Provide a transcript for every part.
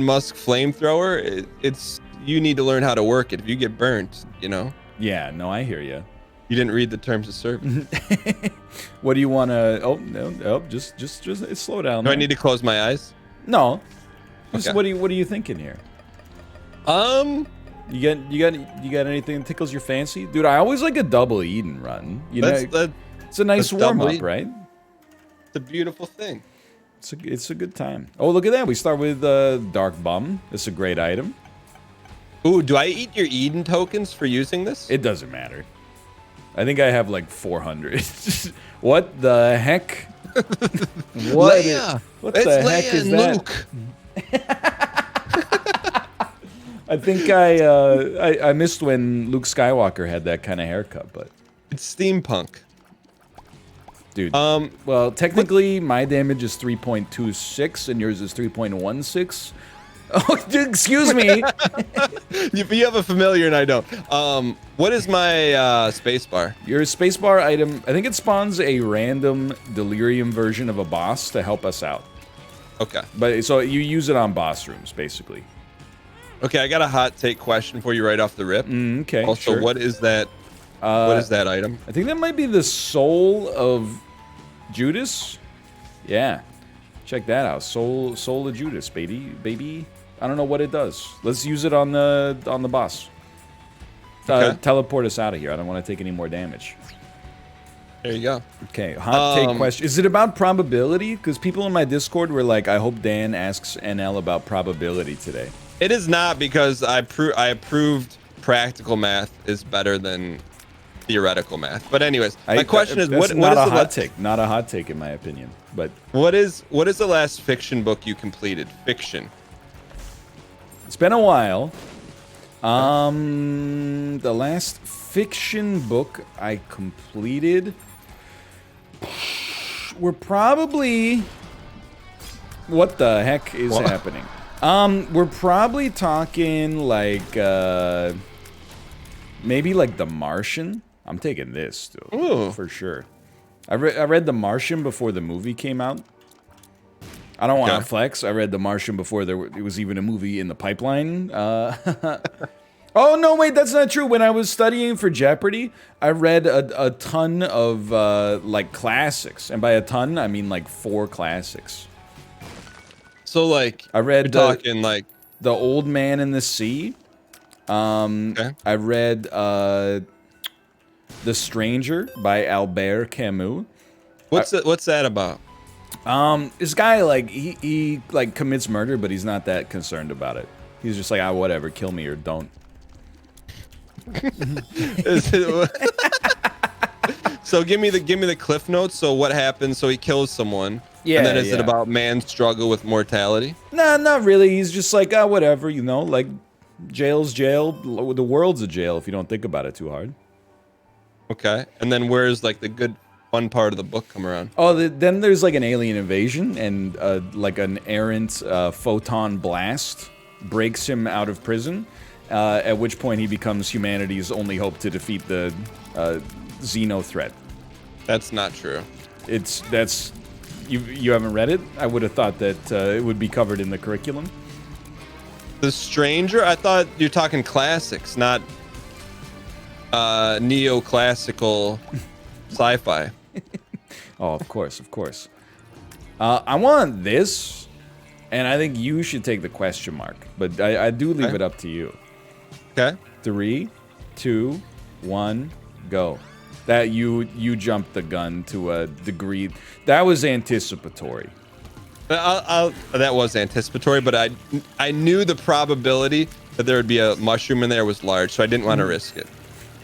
Musk flamethrower, it's you need to learn how to work it. If you get burnt, you know. Yeah, no, I hear you. You didn't read the terms of service. What do you want to? Oh no, just slow down. Do I need to close my eyes? No. Just Okay. what are you thinking here? You got anything that tickles your fancy, dude? I always like a double Eden run. You know, it's a nice warm up, right? It's a beautiful thing. It's a good time. Oh, look at that. We start with Dark Bum. It's a great item. Ooh, do I eat your Eden tokens for using this? It doesn't matter. I think I have like 400. What the heck? Leia! What the heck Leia is and that? Luke. I think I missed when Luke Skywalker had that kind of haircut, but It's steampunk. dude. Well, technically my damage is 3.26 and yours is 3.16. Oh, dude, excuse me. You have a familiar and I don't. What is my spacebar? Your spacebar item, I think it spawns a random delirium version of a boss to help us out. Okay. But so you use it on boss rooms, basically. Okay, I got a hot take question for you right off the rip. Okay. Also, sure. what is that? What is that item? I think that might be the soul of Judas. Yeah. Check that out. Soul of Judas, baby. I don't know what it does. Let's use it on the boss. Okay. Teleport us out of here. I don't want to take any more damage. There you go. Okay, hot take question. Is it about probability? Because people in my Discord were like, I hope Dan asks NL about probability today. It is not, because I proved practical math is better than theoretical math. But anyways, my question is, that's what not is a the hot take? Not a hot take in my opinion. But what is the last fiction book you completed? Fiction. it's been a while. The last fiction book I completed. We're probably. What the heck is happening? We're probably talking like maybe like The Martian. I'm taking this dude, for sure. I read The Martian before the movie came out. I don't want to flex. I read The Martian before it was even a movie in the pipeline. Oh, no, wait, that's not true. When I was studying for Jeopardy, I read a ton of, like, classics. And by a ton, I mean, like, 4 classics. So, like, I read you're talking, like... The Old Man in the Sea. I read, The Stranger by Albert Camus. What's that about? This guy, like, he like, commits murder, but he's not that concerned about it. He's just like, whatever, kill me or don't. So give me the cliff notes. So what happens? So he kills someone. Yeah. And then is it about man's struggle with mortality? Nah, not really. He's just like, whatever, you know, like, jail's jail. The world's a jail if you don't think about it too hard. Okay. And then where's like the good fun part of the book come around? Oh, then there's like an alien invasion and like an errant photon blast breaks him out of prison. At which point he becomes humanity's only hope to defeat the Xeno threat. That's not true. You haven't read it? I would have thought that it would be covered in the curriculum. The Stranger? I thought you're talking classics, not neoclassical sci-fi. Oh, of course. I want this, and I think you should take the question mark, but I do leave it up to you. Okay. 3, 2, 1, go. That you jumped the gun to a degree. That was anticipatory. That was anticipatory, but I knew the probability that there would be a mushroom in there was large, so I didn't want to risk it.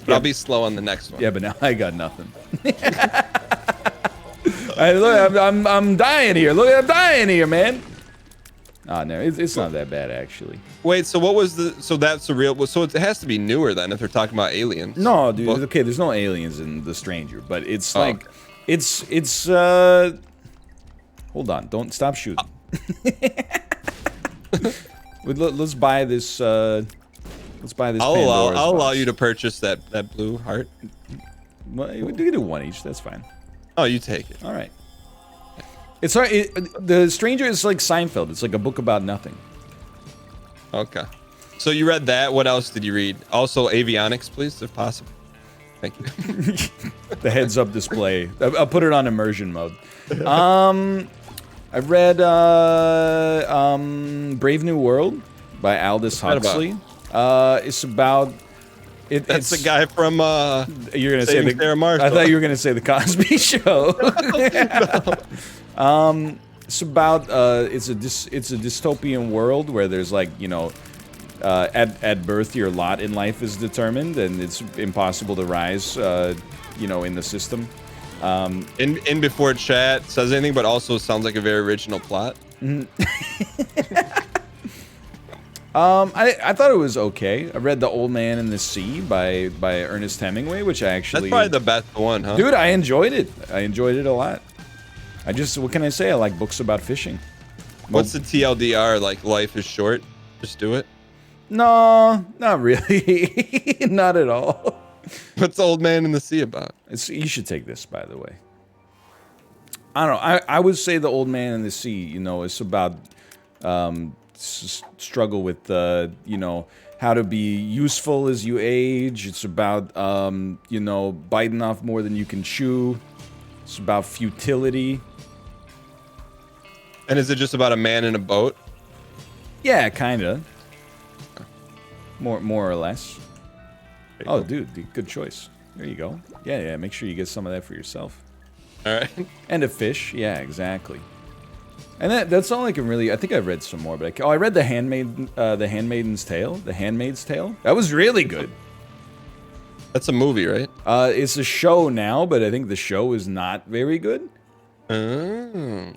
But I'll be slow on the next one. Yeah, but now I got nothing. Look, I'm dying here. Look, I'm dying here, man. Oh, no, it's not that bad, actually. Wait, so what was the... So that's the real... So it has to be newer, then, if they're talking about aliens. No, dude, Well, okay, there's no aliens in The Stranger, but it's like... Okay. It's Hold on, don't stop shooting. Let's buy this, Let's buy this I'll Pandora's allow box. you to purchase that blue heart. Well, we can do one each, that's fine. Oh, you take it. Alright. It's hard. The Stranger is like Seinfeld. It's like a book about nothing. Okay. So you read that. What else did you read? Also, avionics, please, if possible. Thank you. The heads-up display. I'll put it on immersion mode. I read Brave New World by Aldous Huxley. It's about... That's the guy from you're gonna say Sarah Marshall. I thought you were gonna say the Cosby Show. No. It's about it's a dystopian world where there's like, you know, at birth your lot in life is determined and it's impossible to rise, you know, in the system. In before chat says anything, but also sounds like a very original plot. I thought it was okay. I read The Old Man and the Sea by Ernest Hemingway, which I actually... That's probably the best one, huh? Dude, I enjoyed it. I enjoyed it a lot. What can I say? I like books about fishing. What's the TLDR? Like, life is short? Just do it? No, not really. Not at all. What's The Old Man and the Sea about? You should take this, by the way. I don't know. I would say The Old Man and the Sea, you know, it's about... struggle with you know, how to be useful as you age. It's about you know, biting off more than you can chew. It's about futility. And is it just about a man in a boat? Yeah, kinda. More or less. Oh, dude, good choice. There you go. Yeah, make sure you get some of that for yourself. All right. And a fish. Yeah, exactly. And that's all I can really... I think I read some more, but I read The Handmaid's Tale. The Handmaid's Tale. That was really good. That's a movie, right? It's a show now, but I think the show is not very good. Oh.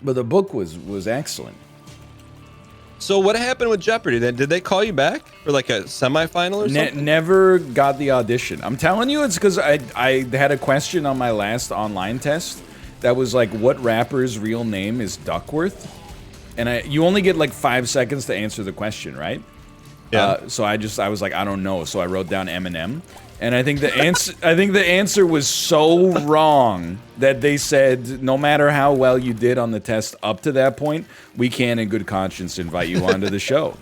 But the book was excellent. So what happened with Jeopardy then? Did they call you back for like a semifinal or something? Never got the audition. I'm telling you, it's because I had a question on my last online test. That was like, what rapper's real name is Duckworth? And you only get like 5 seconds to answer the question, right? Yeah. So I was like, I don't know. So I wrote down Eminem. And I think the answer was so wrong that they said, no matter how well you did on the test up to that point, we can't in good conscience invite you onto the show.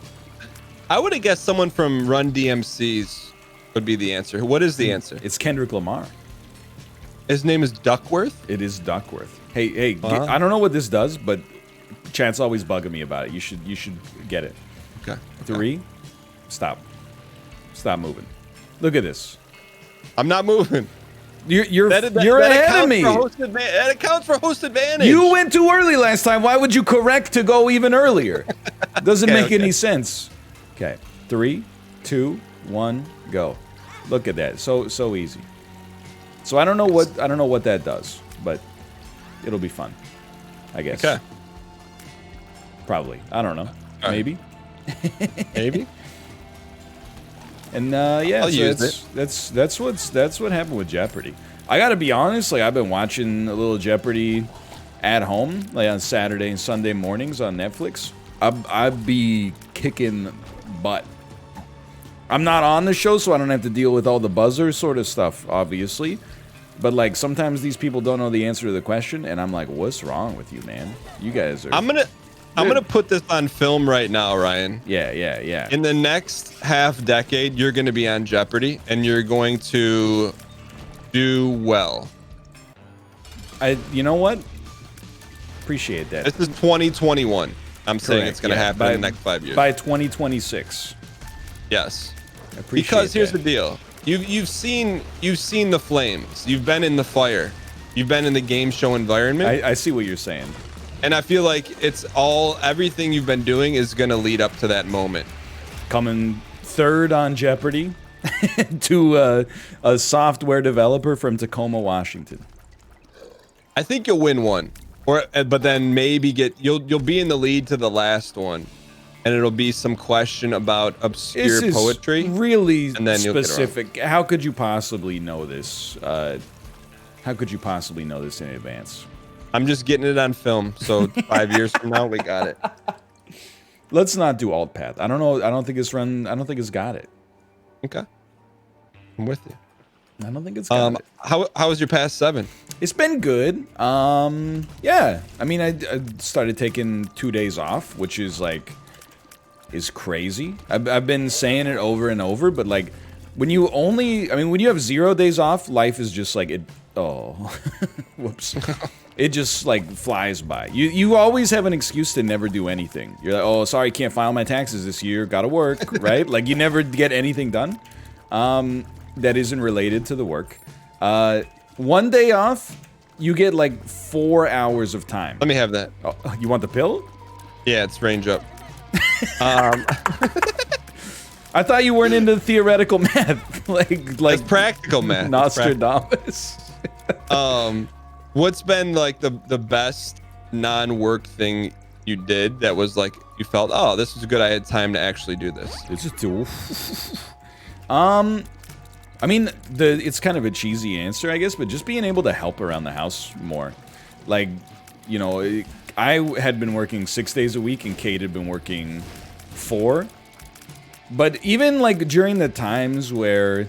I would have guessed someone from Run DMC's would be the answer. What is the answer? It's Kendrick Lamar. His name is Duckworth? It is Duckworth. Hey, I don't know what this does, but chat's always bugging me about it. You should get it. Okay. 3. Stop moving. Look at this. I'm not moving. You're ahead of me. That accounts for host advantage. You went too early last time. Why would you correct to go even earlier? Doesn't make any sense. Okay. 3, 2, 1, go. Look at that. So easy. So I don't know what that does, but it'll be fun, I guess. Okay. Probably. I don't know. Right. Maybe. Maybe. And yeah, I'll so use that's what happened with Jeopardy. I gotta be honest, like I've been watching a little Jeopardy at home, like on Saturday and Sunday mornings on Netflix. I'd be kicking butt. I'm not on the show, so I don't have to deal with all the buzzer sort of stuff, obviously. But like sometimes these people don't know the answer to the question, and I'm like, what's wrong with you, man? You guys are. I'm gonna put this on film right now, Ryan. Yeah. In the next half decade, you're gonna be on Jeopardy, and you're going to do well. You know what? Appreciate that. This is 2021. I'm saying it's gonna happen in the next 5 years. By 2026. Yes. Because here's the deal. You've seen the flames. You've been in the fire. You've been in the game show environment. I see what you're saying. And I feel like everything you've been doing is gonna lead up to that moment. Coming third on Jeopardy to a software developer from Tacoma, Washington. I think you'll win one, but then maybe you'll be in the lead to the last one. And it'll be some question about obscure poetry. Really and then specific. How could you possibly know this? How could you possibly know this in advance? I'm just getting it on film, so 5 years from now we got it. Let's not do alt path. I don't know. I don't think it's got it. Okay, I'm with you. I don't think it's got it. How was your past 7? It's been good. Yeah. I mean, I started taking 2 days off, which is like is crazy. I've been saying it over and over, but like when you have 0 days off, life is just like it. Oh, whoops. It just like flies by. You always have an excuse to never do anything. You're like, oh, sorry, can't file my taxes this year. Gotta work, right? Like you never get anything done that isn't related to the work. 1 day off, you get like 4 hours of time. Let me have that. Oh, you want the pill? Yeah, it's range up. I thought you weren't into theoretical math, like it's practical math. Nostradamus. What's been like the best non-work thing you did that was like you felt, oh, this was good. I had time to actually do this. It's a tool. I mean, it's kind of a cheesy answer, I guess, but just being able to help around the house more. Like, you know, I had been working 6 days a week and Kate had been working 4. But even like during the times where,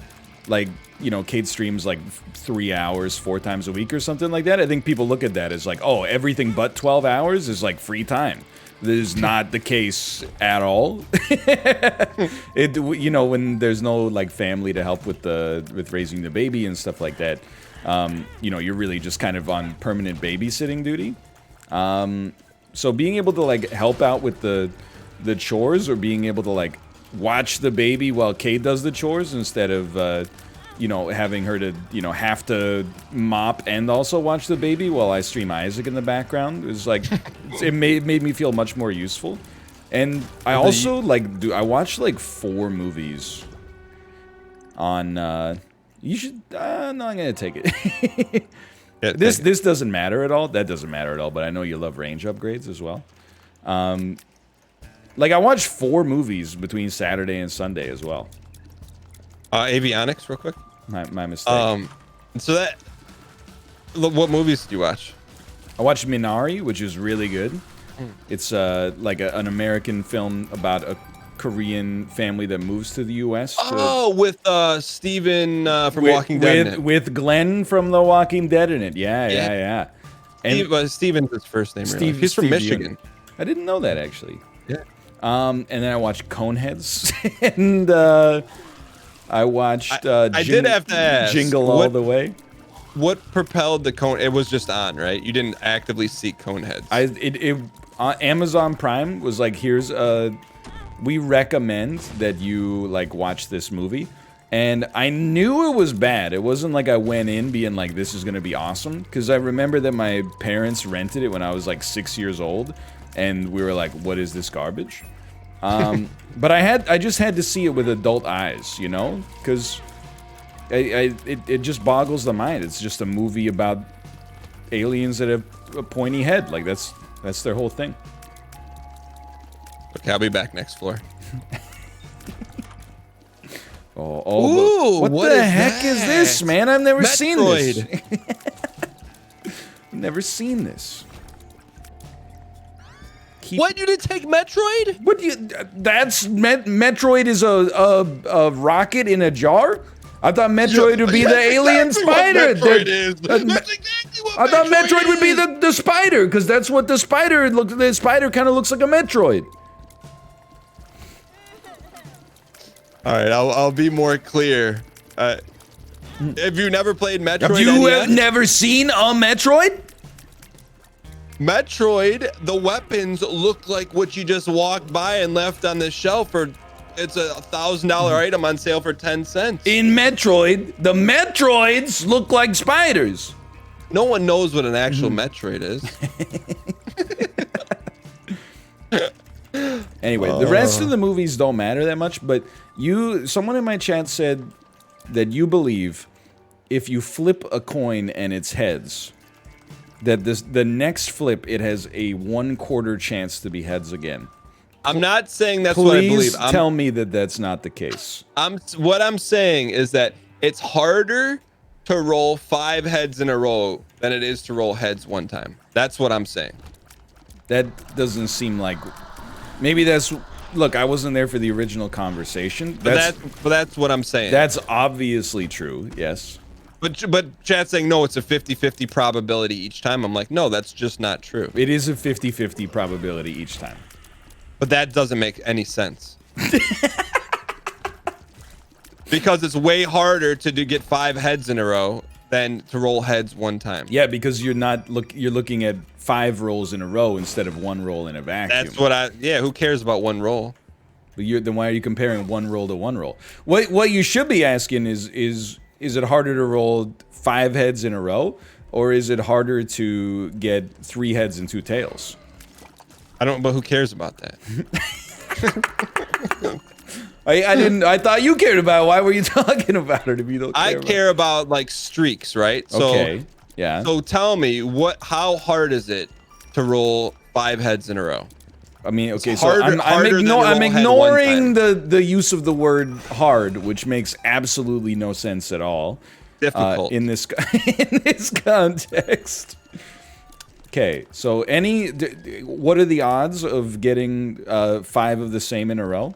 like, you know, Kate streams like 3 hours 4 times a week or something like that, I think people look at that as like, oh, everything but 12 hours is like free time. That is not the case at all. You know, when there's no like family to help with raising the baby and stuff like that, you know, you're really just kind of on permanent babysitting duty. So being able to like help out with the chores, or being able to like watch the baby while Kate does the chores instead of you know, having her to, you know, have to mop and also watch the baby while I stream Isaac in the background. It was like, it made me feel much more useful. And I also like I watched like 4 movies on you should no, I'm gonna take it. Yeah, this doesn't matter at all. That doesn't matter at all, but I know you love range upgrades as well. Like I watched 4 movies between Saturday and Sunday as well. Avionics, real quick. My mistake. So what movies did you watch? I watched Minari, which is really good. It's like an American film about a Korean family that moves to the U.S. With Steven from Walking Dead. in it. With Glenn from The Walking Dead in it. Yeah. And Steven's his first name. He's from Michigan. I didn't know that actually. Yeah. And then I watched Coneheads, and I watched. I did have to ask, Jingle All the Way. What propelled the Cone? It was just on, right? You didn't actively seek Coneheads. Amazon Prime was like, here's we recommend that you like watch this movie, and I knew it was bad. It wasn't like I went in being like, this is gonna be awesome, because I remember that my parents rented it when I was like 6 years old, and we were like, what is this garbage? But I just had to see it with adult eyes, you know, because it just boggles the mind. It's just a movie about aliens that have a pointy head. Like that's their whole thing. Okay, I'll be back next floor. What the heck is this, man? I've never seen this. Never seen this. What, you didn't take Metroid? What do you? That's Metroid is a rocket in a jar. I thought Metroid would be the alien spider. Metroid is. That's exactly what I thought Metroid would be the spider, because that's what the spider looks. The spider kind of looks like a Metroid. All right, I'll be more clear. Have you never played Metroid? Have you never seen a Metroid? Metroid, the weapons look like what you just walked by and left on the shelf for. It's a $1,000 item on sale for 10 cents. In Metroid, the Metroids look like spiders. No one knows what an actual Metroid is. Anyway, the rest of the movies don't matter that much, but someone in my chat said that you believe if you flip a coin and it's heads, that the next flip, it has a 1/4 chance to be heads again. I'm not saying that's what I believe. Please tell me that that's not the case. What I'm saying is that it's harder to roll 5 heads in a row than it is to roll heads one time. That's what I'm saying. That doesn't seem like. Maybe that's. Look, I wasn't there for the original conversation. But that's what I'm saying. That's obviously true. Yes. But chat's saying no, it's a 50-50 probability each time. I'm like, no, that's just not true. It is a 50-50 probability each time. But that doesn't make any sense. Because it's way harder to get 5 heads in a row than to roll heads one time. Yeah, because you're looking at 5 rolls in a row instead of 1 roll in a vacuum. That's what who cares about 1 roll? But then why are you comparing 1 roll to 1 roll? What you should be asking is it harder to roll 5 heads in a row, or is it harder to get 3 heads and 2 tails? I don't, but who cares about that? I thought you cared about it. Why were you talking about it if you don't care? I care about like streaks, right? Okay. Yeah. So tell me, how hard is it to roll 5 heads in a row? I mean, okay, so I'm ignoring the use of the word hard, which makes absolutely no sense at all. Difficult in this context. Okay, so what are the odds of getting 5 of the same in a row?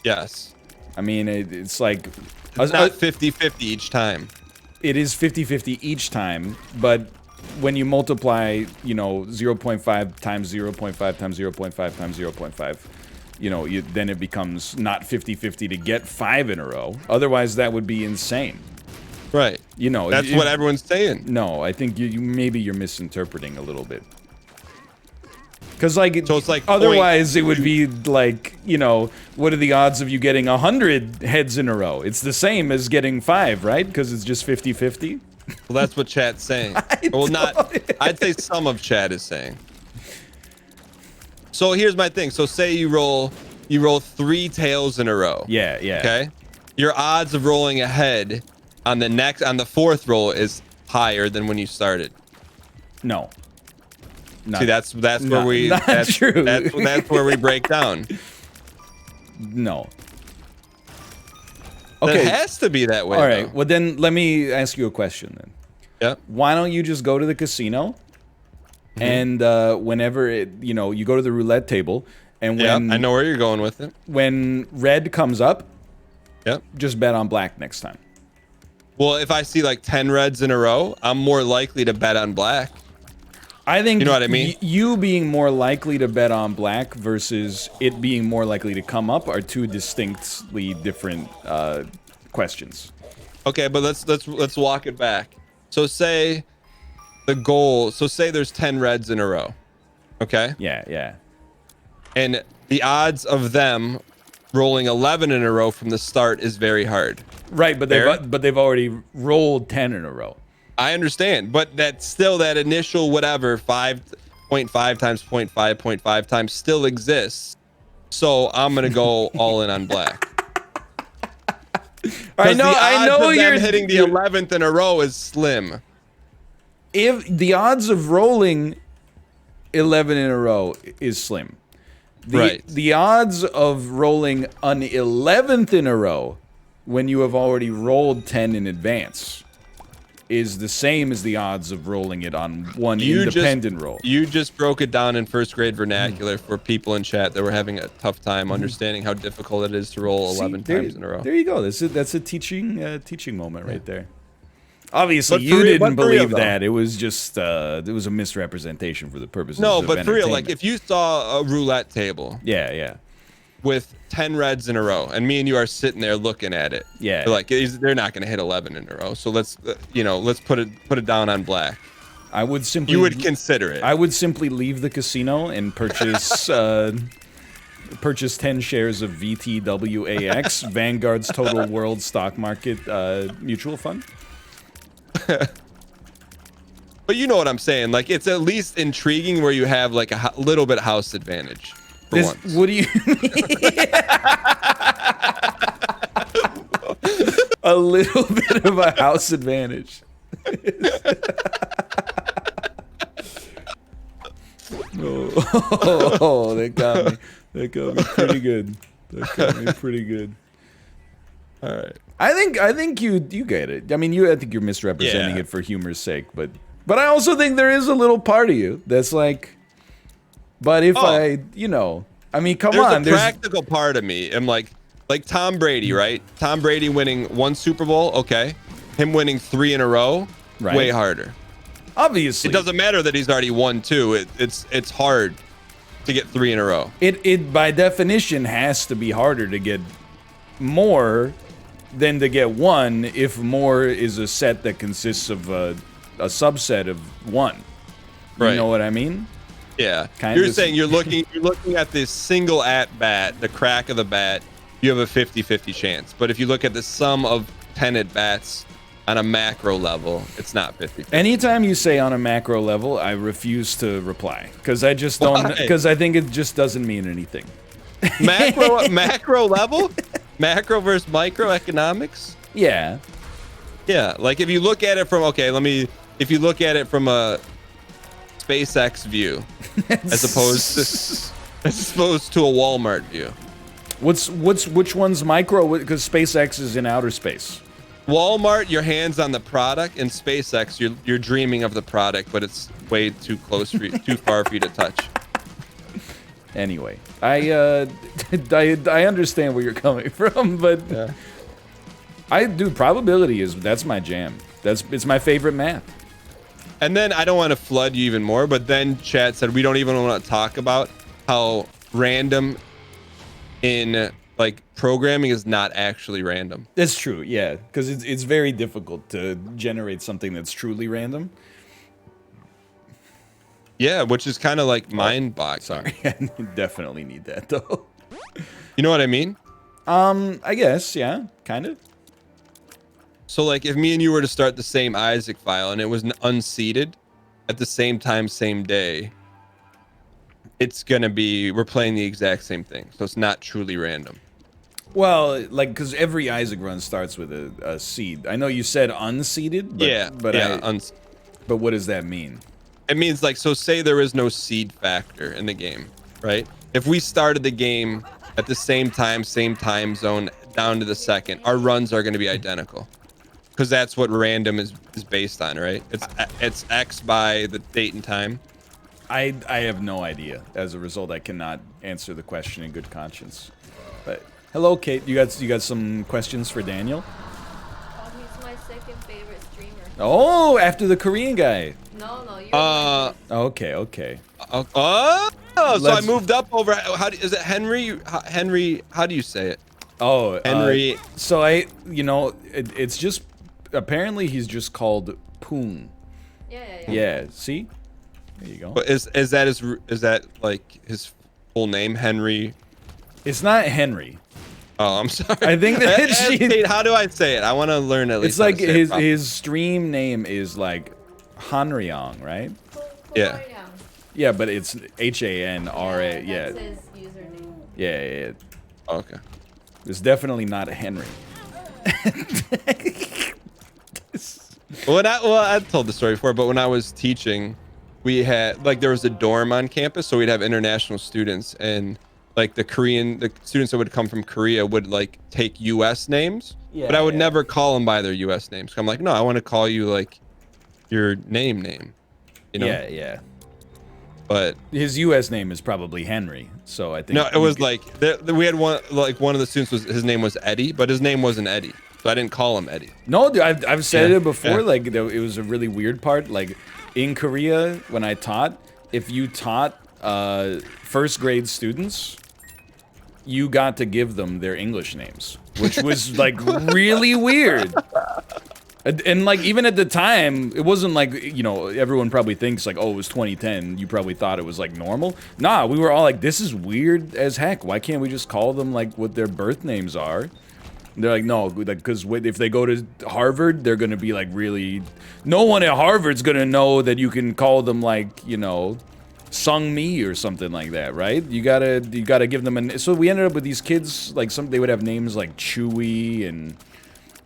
Yes. I mean, it's like... It's not 50-50 each time. It is 50-50 each time, but when you multiply, 0.5 times 0.5 times 0.5 times 0.5, then it becomes not 50-50 to get 5 in a row. Otherwise, that would be insane. Right. That's what everyone's saying. No, I think maybe you're misinterpreting a little bit. Because, so it's like otherwise it would be like, what are the odds of you getting 100 heads in a row? It's the same as getting 5, right? Because it's just 50-50. Well, that's what chat's saying. I'd say some of chat is saying. So here's my thing. So say you roll 3 tails in a row. Yeah. Okay. Your odds of rolling a head on the 4th roll is higher than when you started. No. See, that's where we that's true. That's where we break down. No. Okay. It has to be that way. All right. Well, then let me ask you a question then. Yeah. Why don't you just go to the casino and whenever you go to the roulette table and when I know where you're going with it. When red comes up, just bet on black next time. Well, if I see like 10 reds in a row, I'm more likely to bet on black. I think you know what I mean. You being more likely to bet on black versus it being more likely to come up are 2 distinctly different questions. Okay, but let's walk it back. So say there's 10 reds in a row. Okay? Yeah. And the odds of them rolling 11 in a row from the start is very hard. Right, but they've already rolled 10 in a row. I understand, but that's still that initial whatever 5.5 times 0.5 times still exists. So I'm gonna go all in on black. I know you're hitting the 11th in a row is slim. If the odds of rolling 11 in a row is slim, the odds of rolling an 11th in a row when you have already rolled 10 in advance is the same as the odds of rolling it on one independent roll. You just broke it down in 1st grade vernacular for people in chat that were having a tough time understanding how difficult it is to roll 11 times in a row. There you go. That's a teaching moment right there. Obviously, you didn't believe that. It was just it was a misrepresentation for the purposes of entertainment. No, but for real, like if you saw a roulette table. Yeah. With 10 reds in a row, and me and you are sitting there looking at it. Yeah. They're not going to hit 11 in a row. So let's put it down on black. I would simply. You would consider it. I would simply leave the casino and purchase purchase 10 shares of VTWAX, Vanguard's Total World Stock Market Mutual Fund. But you know what I'm saying? Like it's at least intriguing where you have like a little bit house advantage. What do you mean? A little bit of a house advantage. Oh, they got me. That got me pretty good. All right. I think you get it. I mean, I think you're misrepresenting it for humor's sake, but I also think there is a little part of you that's like, but if I mean, come on. There's a practical part of me. I'm like Tom Brady, right? Tom Brady winning 1 Super Bowl, okay. Him winning 3 in a row, way harder. Obviously. It doesn't matter that he's already won 2. It's hard. to get 3 in a row. It by definition has to be harder to get more than to get 1 if more is a set that consists of a subset of 1. You Right. know what I mean? Yeah. Kind You're of. saying you're looking at this single at bat, the crack of the bat, you have a 50-50 chance. But if you look at the sum of 10 at bats on a macro level, it's not 50-50. Anytime you say on a macro level, I refuse to reply because I just don't. Why? Because I think it just doesn't mean anything. Macro level? Macro versus micro economics? Yeah. Yeah, like if you look at it from if you look at it from a SpaceX view as opposed to a Walmart view. Which one's micro? Because SpaceX is in outer space. Walmart, your hands on the product, and SpaceX, you're dreaming of the product, but it's way too close for you, too far for you to touch. Anyway, I understand where you're coming from, but yeah. Probability that's my jam. It's my favorite math. And then I don't want to flood you even more, but then Chad said we don't even want to talk about how random in like programming is not actually random. That's true, yeah, because it's very difficult to generate something that's truly random. Yeah, which is kind of like mind-boggling. Sorry, I definitely need that though. You know what I mean? I guess, yeah, kind of. So like if me and you were to start the same Isaac file and it was unseeded at the same time, same day, it's gonna be, we're playing the exact same thing. So it's not truly random. Well, like, because every Isaac run starts with a seed. I know you said unseeded, but but what does that mean? It means like, so say there is no seed factor in the game, right? If we started the game at the same time zone down to the second, our runs are going to be identical. Because that's what random is based on, right? It's X by the date and time. I have no idea. As a result, I cannot answer the question in good conscience. But hello, Kate. You got some questions for Daniel? He's my second favorite streamer. Oh, after the Korean guy. No, you're Okay. So I moved up over. Is it Henry? Henry, how do you say it? Oh, Henry. So it's just apparently he's just called Poon. Yeah. See, there you go. But is that like his full name, Henry? It's not Henry. Oh, I'm sorry. I think that Kate, how do I say it? I want to learn at least. It's like his stream name is like Hanryong, right? Yeah. Yeah, but it's Hanra. Yeah. That's his username. Yeah. Oh, okay. It's definitely not Henry. I've told the story before, but when I was teaching, we had there was a dorm on campus, so we'd have international students, and like the students that would come from Korea would like take U.S. names, but I would never call them by their U.S. names. I'm like, no, I want to call you like your name, you know? Yeah. But his U.S. name is probably Henry, so I think. No, it was we had one of the students his name was Eddie, but his name wasn't Eddie, so I didn't call him Eddie. No, dude, I've said it before. Yeah. Like it was a really weird part. Like in Korea, when I taught, if you taught first grade students, you got to give them their English names, which was like really weird. And like even at the time, it wasn't like, everyone probably thinks like, oh, it was 2010. You probably thought it was like normal. Nah, we were all like, this is weird as heck. Why can't we just call them like what their birth names are? And they're like, no, because if they go to Harvard, they're gonna be like really. No one at Harvard's gonna know that you can call them like Sung Mi or something like that, right? You gotta give them so we ended up with these kids like they would have names like Chewy and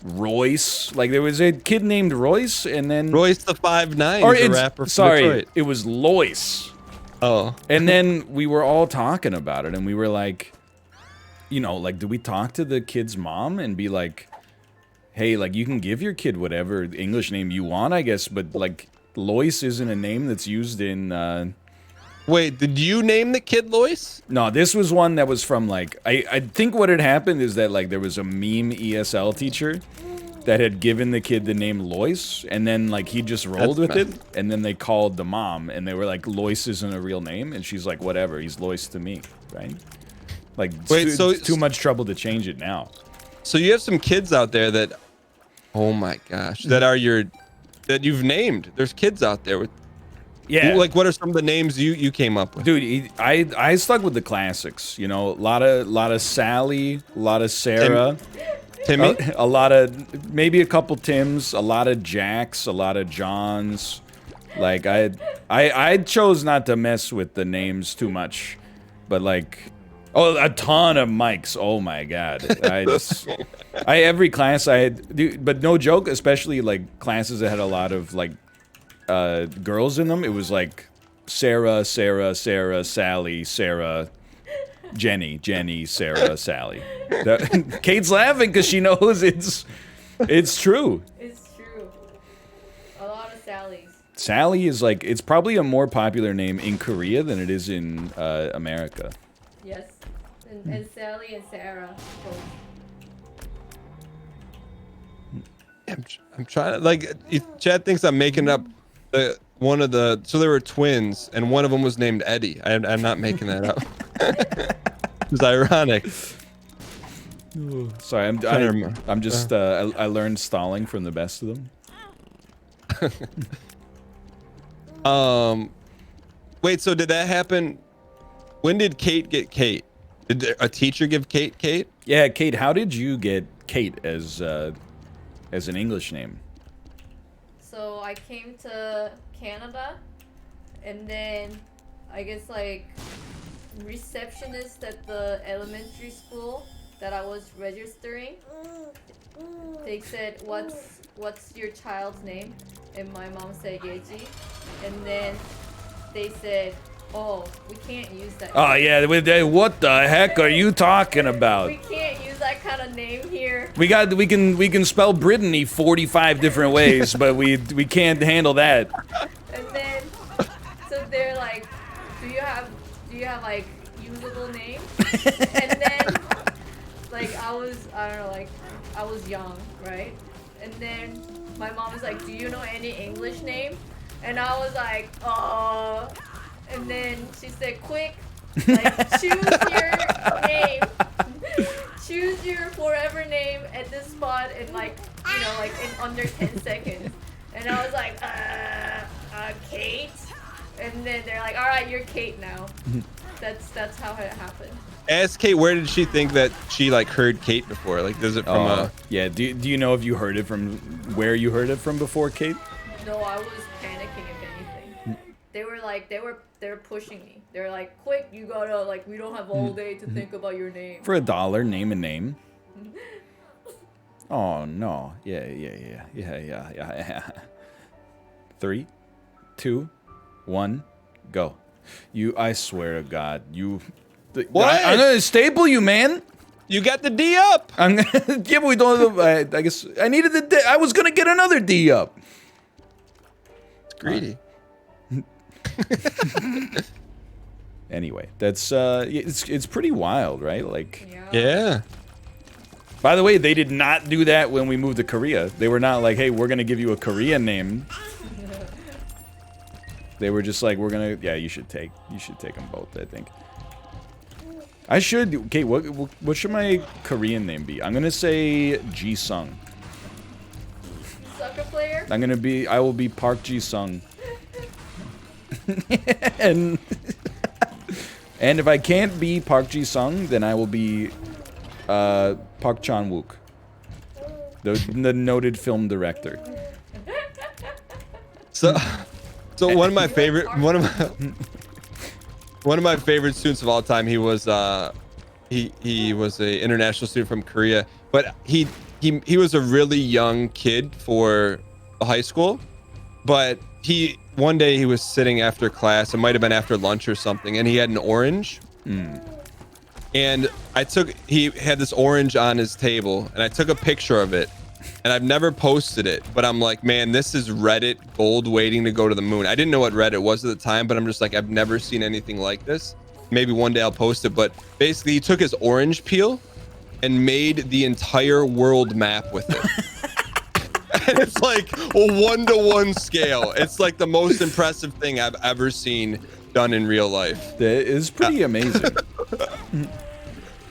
Royce. Like there was a kid named Royce, and then Royce the 5'9", the rapper from Detroit. It was Lois. Oh. And then we were all talking about it, and we were like, do we talk to the kid's mom and be like, hey, like you can give your kid whatever English name you want, I guess, but like Lois isn't a name that's used in. Wait, did you name the kid Lois? No, this was one that was from like I think what had happened is that like there was a meme ESL teacher that had given the kid the name Lois, and then like he just rolled with it, and then they called the mom, and they were like, Lois isn't a real name, and she's like, whatever, he's Lois to me, right? Like, it's too much trouble to change it now. So you have some kids out there that, oh my gosh, that you've named. There's kids out there with. Yeah. Like, what are some of the names you came up with? Dude, I stuck with the classics. You know, a lot of Sally, a lot of Sarah. Timmy? A lot of, maybe a couple Tims, a lot of Jacks, a lot of Johns. Like, I chose not to mess with the names too much. But, like, a ton of Mikes. Oh, my God. Every class I had, but no joke, especially, like, classes that had a lot of, like, girls in them. It was, like, Sarah, Sally, Sarah, Jenny, Sarah, Sally. Kate's laughing because she knows it's true. It's true. A lot of Sallys. Sally is like, it's probably a more popular name in Korea than it is in America. Yes. And Sally and Sarah both. I'm trying to, like, Chad thinks I'm making up so there were twins, and one of them was named Eddie. I'm not making that up. It's ironic. Sorry, I'm just I learned stalling from the best of them. Wait, so did that happen? When did Kate get Kate? Did a teacher give Kate Kate? Yeah, Kate. How did you get Kate as an English name? So I came to Canada, and then I guess like receptionist at the elementary school that I was registering, they said, what's your child's name? And my mom said Yeji, and then they said, oh, we can't use that. Oh yeah, what the heck are you talking about? We can't use that kind of name here. We can spell Brittany 45 different ways, but we can't handle that. And then so they're like, do you have like usable names? And then like I was young, right? And then my mom was like, do you know any English name? And I was like, oh. And then she said, quick, like, choose your name. Choose your forever name at this spot in, like, you know, like, in under 10 seconds. And I was like, Kate? And then they're like, all right, you're Kate now. That's how it happened. Ask Kate, where did she think that she, like, heard Kate before? Like, does it from a... Yeah, do you know if you heard it from where you heard it from before, Kate? No, I was panicking, if anything. They were like, they were pushing me. They're like, quick, you gotta, like, we don't have all day to think about your name. For $1, name a name. Oh, no. Yeah. 3, 2, 1, go. I swear to God, what? I'm gonna staple you, man. You got the D up. Yeah, but we don't. I guess I needed the D. I was gonna get another D up. It's greedy. Anyway, that's it's pretty wild, right? Like, yeah. By the way, they did not do that when we moved to Korea. They were not like, hey, we're gonna give you a Korean name. They were just like, we're gonna, yeah, you should take them both, I think. I should, okay, what should my Korean name be? I'm gonna say Ji-sung. Soccer player? I will be Park Ji-sung. and if I can't be Park Ji-sung, then I will be Park Chan-wook, the noted film director. So one of my favorite students of all time. He was he was a international student from Korea, but he was a really young kid for high school. But one day he was sitting after class. It might have been after lunch or something, and he had an orange. And he had this orange on his table, and I took a picture of it. And I've never posted it, but I'm like, man, this is Reddit gold waiting to go to the moon. I didn't know what Reddit was at the time, but I'm just like, I've never seen anything like this. Maybe one day I'll post it, but basically he took his orange peel and made the entire world map with it. And it's like a 1-to-1 scale. It's like the most impressive thing I've ever seen done in real life. That is pretty amazing.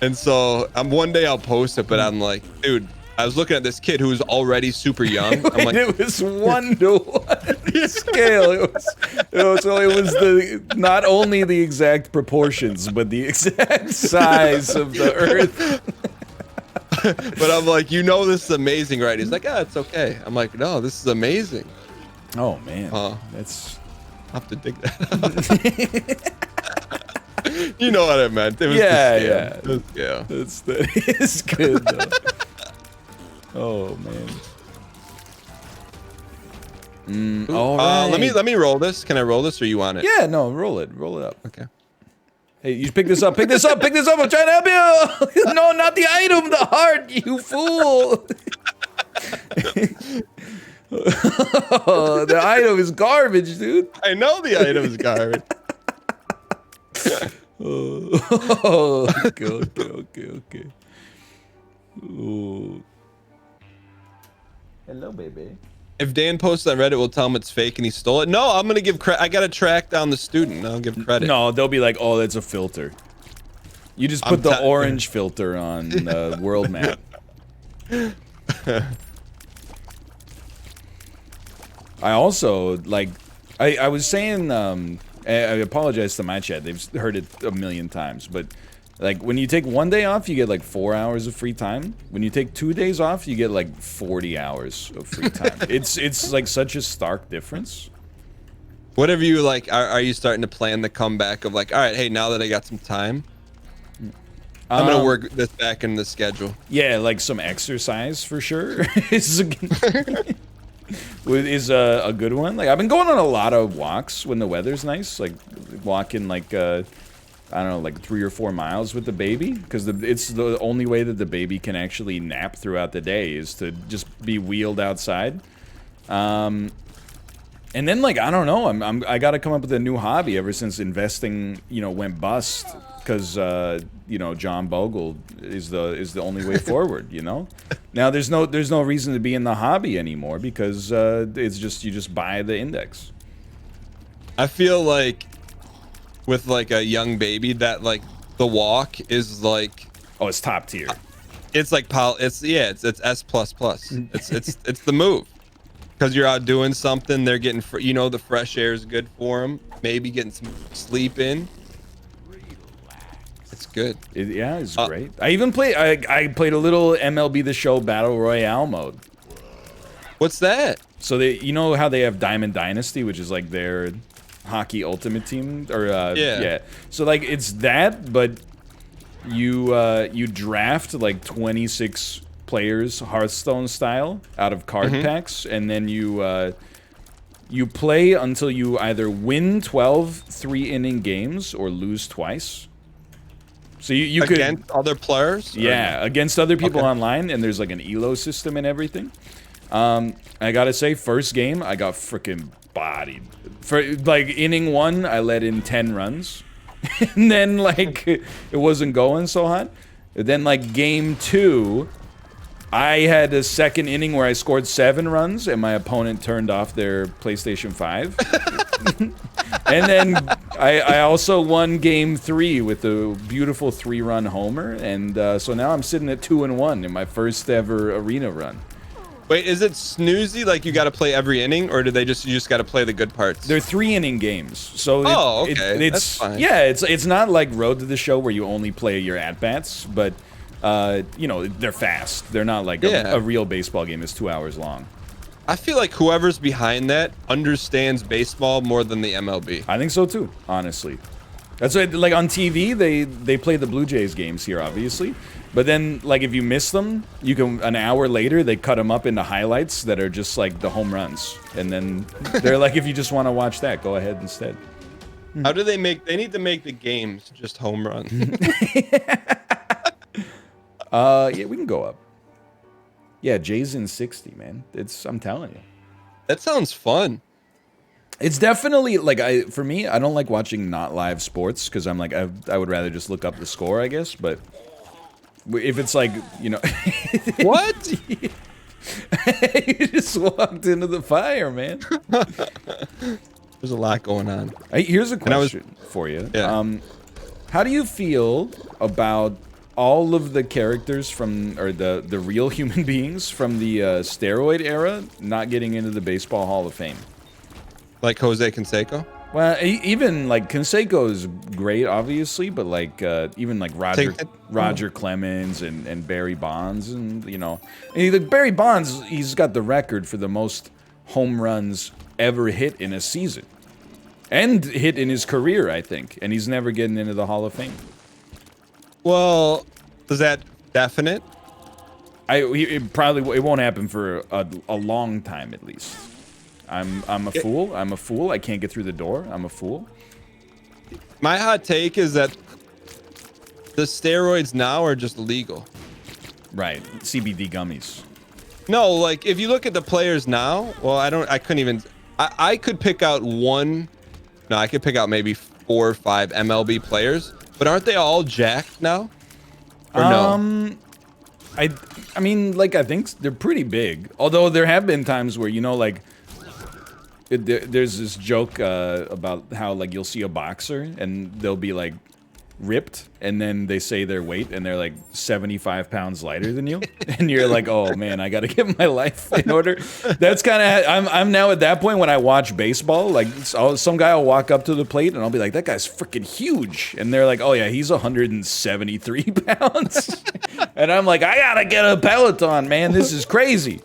And so one day I'll post it, but I'm like, dude, I was looking at this kid who was already super young. I'm like, it was 1-to-1 scale. It was the not only the exact proportions, but the exact size of the Earth. But I'm like, you know, this is amazing, right? He's like, it's okay. I'm like, no, this is amazing. Oh man, that's. I'll have to dig that up. You know what I meant. It was yeah. That is good though. Oh man. All right. Let me roll this. Can I roll this, or you want it? Yeah, no, roll it up. Okay. Hey, you pick this up. I'm trying to help you. No, not the item, the heart, you fool. The item is garbage, dude. I know the item is garbage. Okay. Ooh. Hello, baby. If Dan posts on Reddit, we'll tell him it's fake and he stole it. No, I'm gonna give credit. I gotta track down the student. I'll give credit. No, they'll be like, "Oh, that's a filter." You just put the orange filter on the world map. I also like. I was saying. I apologize to my chat. They've heard it a million times, but like when you take 1 day off, you get like 4 hours of free time. When you take 2 days off, you get like 40 hours of free time. It's like such a stark difference. Whatever you like, are you starting to plan the comeback of like, all right, hey, now that I got some time, I'm gonna work this back in the schedule. Yeah, like some exercise for sure. is a good one. Like I've been going on a lot of walks when the weather's nice, like walking like I don't know, like 3 or 4 miles with the baby, because it's the only way that the baby can actually nap throughout the day is to just be wheeled outside. And then like I don't know, I got to come up with a new hobby ever since investing, went bust, because John Bogle is the only way forward. Now there's no reason to be in the hobby anymore, because it's just you just buy the index. I feel like with like a young baby that like the walk is like, oh, it's top tier. It's like it's S++. It's the move, because you're out doing something. They're getting the fresh air is good for them. Maybe getting some sleep in. It's good. It's great. I even played I played a little MLB The Show Battle Royale mode. What's that? So you know how they have Diamond Dynasty, which is like their hockey ultimate team, or yeah. So like it's that, but you draft like 26 players Hearthstone style out of card packs, and then you play until you either win 12 3-inning games or lose twice. So you could against other players? Yeah, against other people online, and there's like an elo system and everything. I gotta say, first game I got freaking bodied. For like inning 1, I let in 10 runs, and then like it wasn't going so hot. And then like game 2, I had a second inning where I scored 7 runs, and my opponent turned off their PlayStation 5. And then I also won game 3 with a beautiful 3-run homer, and so now I'm sitting at 2-1 in my first ever arena run. Wait, is it snoozy? Like you got to play every inning, or do you just got to play the good parts? They're 3-inning games, so okay, that's fine. Yeah, it's not like Road to the Show where you only play your at bats, but they're fast. They're not like a real baseball game is 2 hours long. I feel like whoever's behind that understands baseball more than the MLB. I think so too, honestly. That's why, like on TV, they play the Blue Jays games here, obviously. But then, like if you miss them, you can an hour later they cut them up into highlights that are just like the home runs, and then they're like, if you just want to watch that, go ahead instead. How do they make? They need to make the games just home runs. Yeah, we can go up. Yeah, Jay's in 60, man. I'm telling you. That sounds fun. It's definitely like for me, I don't like watching not live sports, because I'm like I would rather just look up the score, I guess. But if it's like, What? You just walked into the fire, man. There's a lot going on. Hey, here's a question for you. Yeah. How do you feel about all of the characters from, or the real human beings from the steroid era not getting into the Baseball Hall of Fame? Like Jose Canseco? Well, even like Canseco is great, obviously, but like even like Roger Clemens and Barry Bonds, and you know, Barry Bonds, he's got the record for the most home runs ever hit in a season, and hit in his career, I think, and he's never getting into the Hall of Fame. Well, is that definite? It won't happen for a long time at least. I'm a fool. I'm a fool. I can't get through the door. I'm a fool. My hot take is that the steroids now are just legal. Right. CBD gummies. No, like if you look at the players now, well, I couldn't even, I could pick out I could pick out maybe 4 or 5 MLB players, but aren't they all jacked now? Or no? I mean, like, I think they're pretty big. Although there have been times where, you know, like, there's this joke about how, like, you'll see a boxer and they'll be, like, ripped, and then they say their weight and they're, like, 75 pounds lighter than you. And you're like, oh, man, I gotta get my life in order. That's kind of, I'm now at that point when I watch baseball, like, some guy will walk up to the plate and I'll be like, that guy's freaking huge. And they're like, oh, yeah, he's 173 pounds. And I'm like, I gotta get a Peloton, man. This is crazy.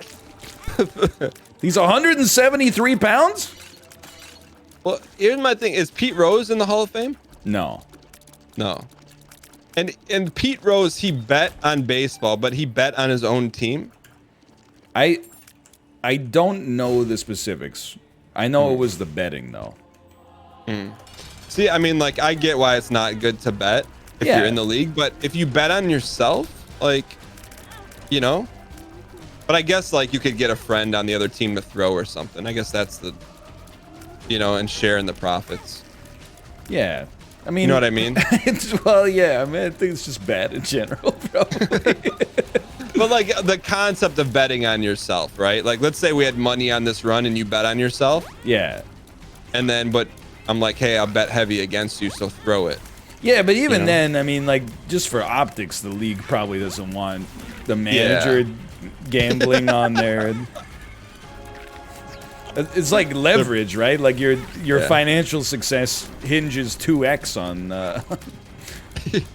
He's 173 pounds? Well, here's my thing. Is Pete Rose in the Hall of Fame? No. No. And Pete Rose, he bet on baseball, but he bet on his own team? I don't know the specifics. I know it was the betting, though. See, I mean, like, I get why it's not good to bet if you're in the league, but if you bet on yourself, like, you know? But I guess, like, you could get a friend on the other team to throw or something. I guess that's the, you know, and share in the profits. Yeah. I mean, you know what I mean? Well, yeah. I mean, I think it's just bad in general, probably. But, like, the concept of betting on yourself, right? Like, let's say we had money on this run and you bet on yourself. Yeah. And then, but I'm like, hey, I'll bet heavy against you, so throw it. Yeah, but even then, I mean, like, just for optics, the league probably doesn't want the manager gambling on there. It's like leverage, right? Like your financial success hinges 2x on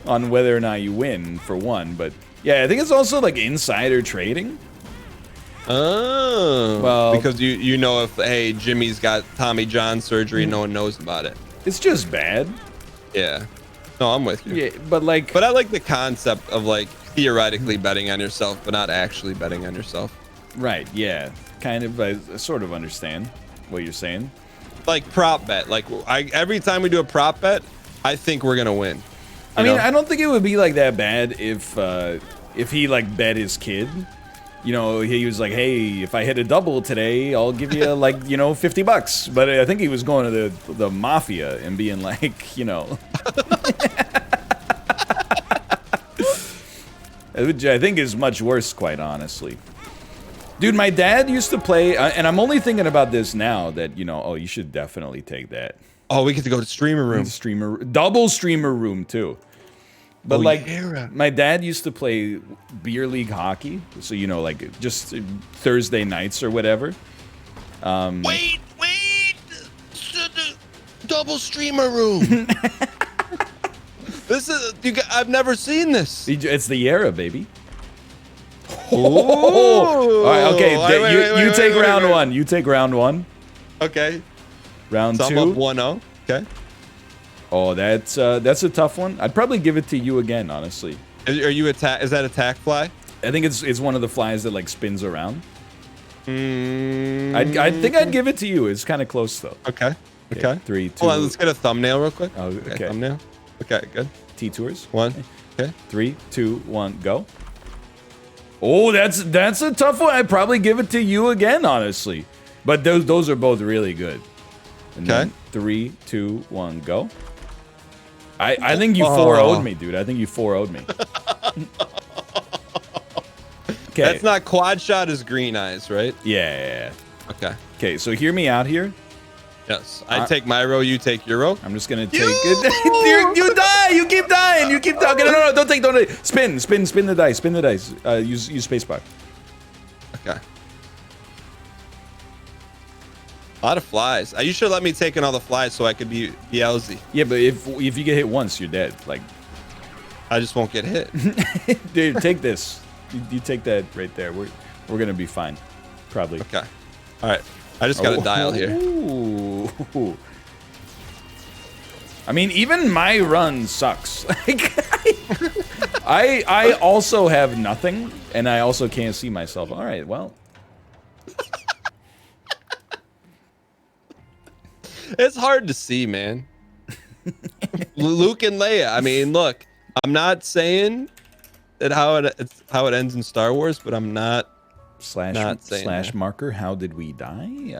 on whether or not you win, for one. But yeah, I think it's also like insider trading. Oh, well, because you know, if hey, Jimmy's got Tommy John surgery, no one knows about it. It's just bad. Yeah. No, I'm with you. Yeah, but I like the concept of like theoretically betting on yourself, but not actually betting on yourself. Right. Yeah. Kind of. I sort of understand what you're saying. Like prop bet. Like every time we do a prop bet, I think we're gonna win. I mean, I don't think it would be like that bad if he like bet his kid. You know, he was like, hey, if I hit a double today, I'll give you like, you know, $50. But I think he was going to the mafia and being like, you know. Which I think is much worse, quite honestly. Dude, my dad used to play, and I'm only thinking about this now that, you know, oh, you should definitely take that. Oh, we get to go to streamer room. Double streamer room, too. But my dad used to play beer league hockey, so you know, like just Thursday nights or whatever. Wait, double streamer room. This is I've never seen this. It's the era, baby. All right, okay. You take round one. You take round one. Okay. Round so two. I'm up 1-0. Okay. Oh, that's a tough one. I'd probably give it to you again, honestly. Are you attack? Is that attack fly? I think it's one of the flies that like spins around. I think I'd give it to you. It's kind of close though. Okay. 3, 2. Hold on, let's get a thumbnail real quick. Oh, okay. Thumbnail. Okay, good. T-Tours. 1. Okay. 3, 2, 1, go. Oh, that's a tough one. I'd probably give it to you again, honestly. But those are both really good. And okay. 3, 2, 1, go. I think you 4-0'd me, dude. I think you 4-0'd me. Okay. That's not quad shot is green eyes, right? Yeah. Okay. Okay, so hear me out here. Yes. I take my row, you take your row. I'm just gonna take it. You die! You keep dying! You keep talking. No, don't take. Spin the dice. Spin the dice. Use spacebar. Okay. A lot of flies. You should let me take in all the flies so I could be LZ. Yeah, but if you get hit once, you're dead. Like, I just won't get hit. dude, take this. You take that right there. We're gonna be fine, probably. Okay. All right. I just got a dial here. Ooh. I mean, even my run sucks. Like, I also have nothing, and I also can't see myself. All right, well. It's hard to see, man. Luke and Leia. I mean, look. I'm not saying that how it ends in Star Wars, but I'm not. Slash marker. How did we die?